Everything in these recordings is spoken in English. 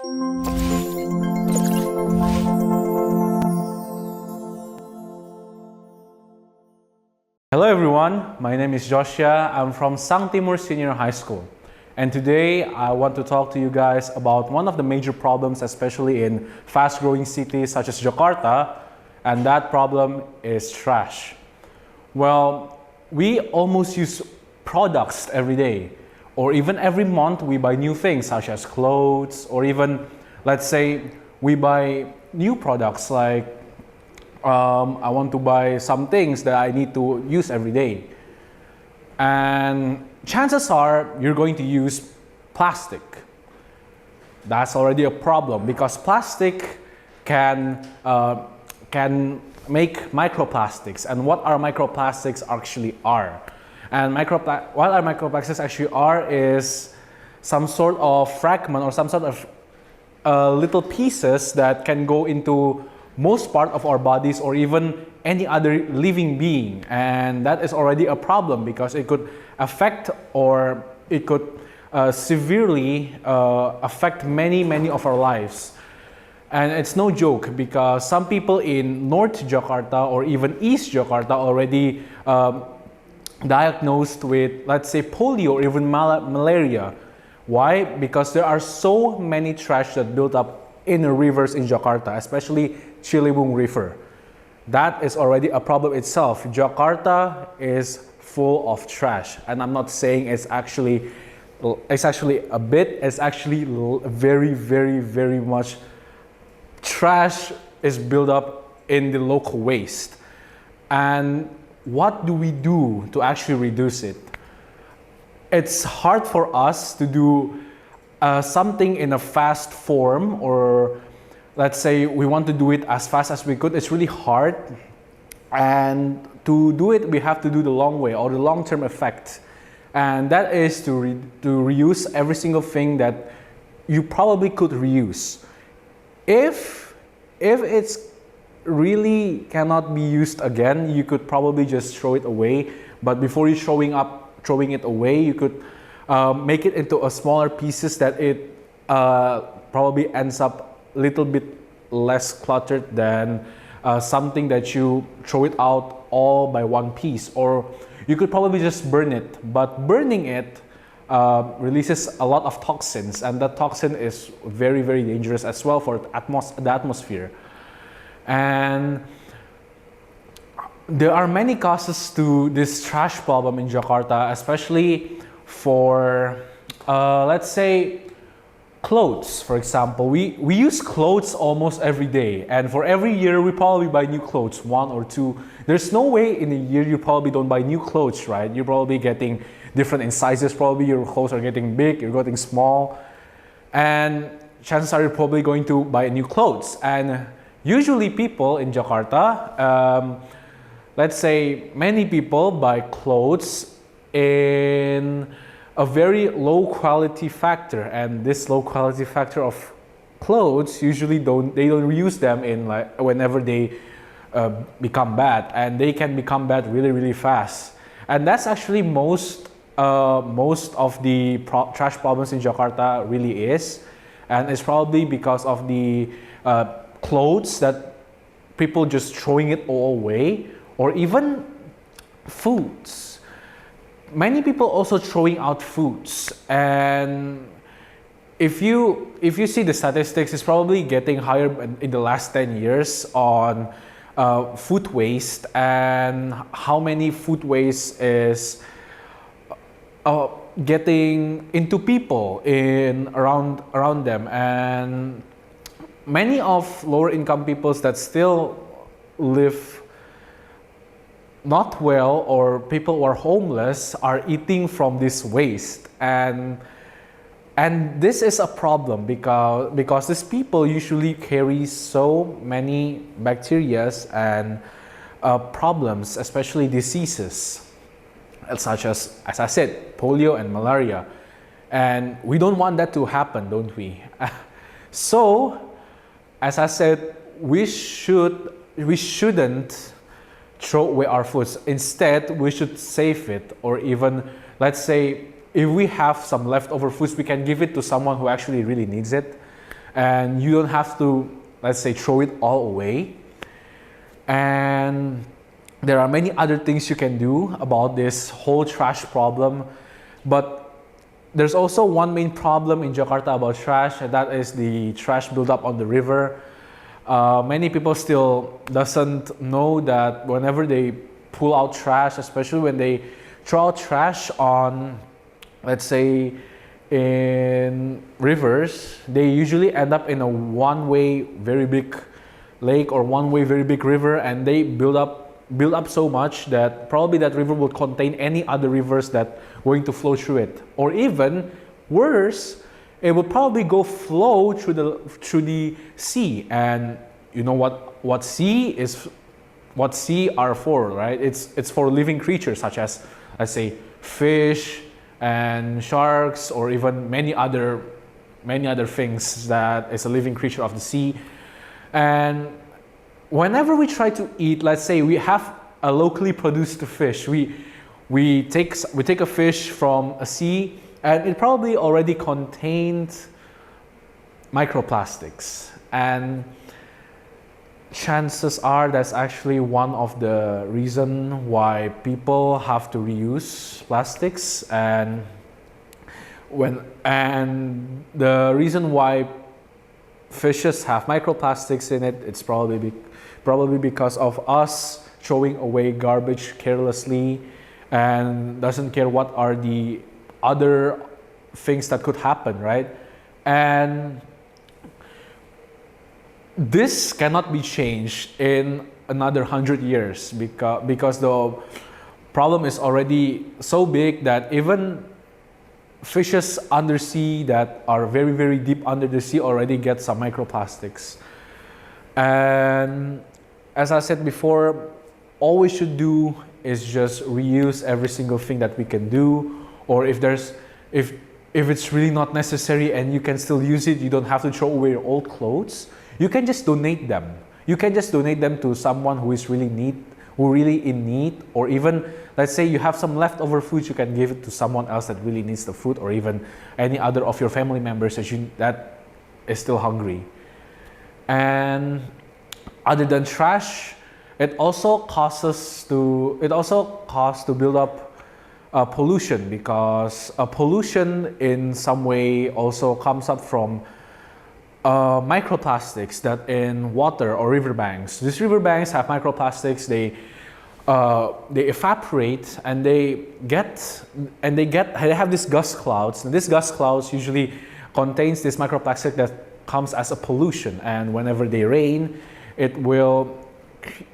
Hello everyone, my name is Joshia. I'm from Timur Senior High School. And today I want to talk to you guys about one of the major problems, especially in fast-growing cities such as Jakarta, and that problem is trash. Well, we almost use products every day, or even every month we buy new things such as clothes, or even, let's say, we buy new products like I want to buy some things that I need to use every day. And chances are you're going to use plastic. That's already a problem because plastic can make microplastics. And what our microplastics actually are. And what our microplastics actually are is some sort of fragment or some sort of little pieces that can go into most part of our bodies or even any other living being, and that is already a problem because it could affect or it could severely affect many of our lives. And it's no joke because some people in North Jakarta or even East Jakarta already diagnosed with, let's say, polio or even malaria. Why? Because there are so many trash that built up in the rivers in Jakarta, especially Ciliwung River. That is already a problem itself. Jakarta is full of trash, and I'm not saying it's actually a bit. It's actually very much trash is built up in the local waste. And what do we do to actually reduce it? It's hard for us to do something in a fast form, or let's say we want to do it as fast as we could. It's really hard, and to do it we have to do the long way or the long-term effect, and that is to reuse every single thing that you probably could reuse. If it's really cannot be used again, you could probably just throw it away, but before you throwing it away, you could make it into a smaller pieces that it probably ends up a little bit less cluttered than something that you throw it out all by one piece. Or you could probably just burn it, but burning it releases a lot of toxins, and that toxin is very dangerous as well for the atmosphere. And there are many causes to this trash problem in Jakarta, especially for let's say clothes. For example, we use clothes almost every day, and for every year we probably buy new clothes, one or two. There's no way in a year you probably don't buy new clothes, right? You're probably getting different in sizes. Probably your clothes are getting big, you're getting small, and chances are you're probably going to buy new clothes. And usually people in Jakarta, let's say many people buy clothes in a very low quality factor, and this low quality factor of clothes usually don't reuse them in like whenever they become bad, and they can become bad really fast. And that's actually most of the trash problems in Jakarta really is, and it's probably because of the clothes that people just throwing it all away, or even foods. Many people also throwing out foods, and if you see the statistics, it's probably getting higher in the last 10 years on food waste, and how many food waste is getting into people around them. And many of lower income peoples that still live not well, or people who are homeless, are eating from this waste, and this is a problem because these people usually carry so many bacteria and problems, especially diseases such as I said, polio and malaria, and we don't want that to happen, don't we? So, as I said, we shouldn't throw away our foods. Instead, we should save it, or even, let's say, if we have some leftover foods, we can give it to someone who actually really needs it. and you don't have to, let's say, throw it all away. And there are many other things you can do about this whole trash problem, but there's also one main problem in Jakarta about trash, and that is the trash buildup on the river. Many people still doesn't know that whenever they pull out trash, especially when they throw out trash on, let's say, in rivers, they usually end up in a one-way very big lake or one-way very big river, and they build up so much that probably that river will contain any other rivers that going to flow through it, or even worse, it will probably go flow through the sea. And you know what sea are for, right? It's for living creatures such as, let's say, fish and sharks, or even many other things that is a living creature of the sea. And whenever we try to eat, let's say we have a locally produced fish, we take a fish from a sea, and it probably already contained microplastics, and chances are that's actually one of the reason why people have to reuse plastics, and the reason why fishes have microplastics in it, it's probably because of us throwing away garbage carelessly and doesn't care what are the other things that could happen, right? And this cannot be changed in another 100 years because the problem is already so big that even fishes undersea that are very, very deep under the sea already get some microplastics. And as I said before, all we should do is just reuse every single thing that we can do, or if it's really not necessary and you can still use it, you don't have to throw away your old clothes, you can just donate them. You can just donate them to someone who is really in need, or even, let's say you have some leftover food, you can give it to someone else that really needs the food, or even any other of your family members that is still hungry. And other than trash, it also causes to build up pollution, because pollution in some way also comes up from microplastics that in water or riverbanks. These riverbanks have microplastics. They evaporate and they have these dust clouds. And these dust clouds usually contains this microplastic that comes as a pollution. And whenever they rain, it will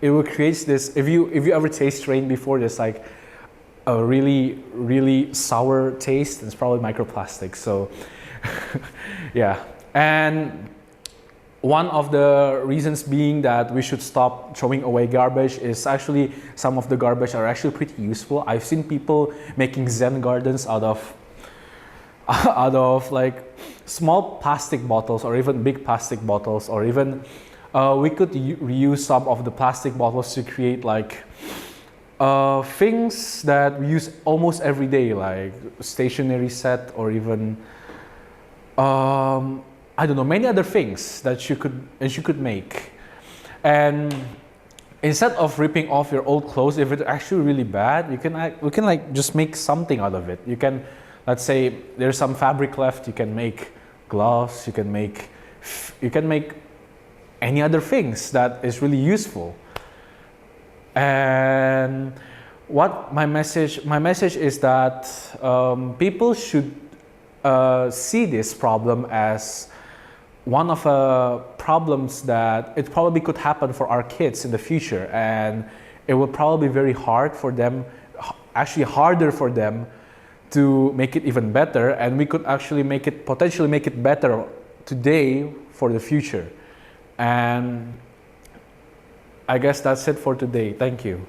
create this. If you ever taste rain before, there's like a really, really sour taste. It's probably microplastics. So yeah. And one of the reasons being that we should stop throwing away garbage is actually some of the garbage are actually pretty useful. I've seen people making Zen gardens out of like small plastic bottles, or even big plastic bottles, or even we could reuse some of the plastic bottles to create like things that we use almost every day, like stationery set, or even I don't know, many other things that you could make. And instead of ripping off your old clothes, if it's actually really bad, we can like just make something out of it. You can, let's say there's some fabric left, you can make gloves, you can make any other things that is really useful. And what my message is that people should see this problem as one of the problems that it probably could happen for our kids in the future, and it will probably be very hard for them, actually harder for them to make it even better, and we could actually potentially make it better today for the future. And I guess that's it for today. Thank you.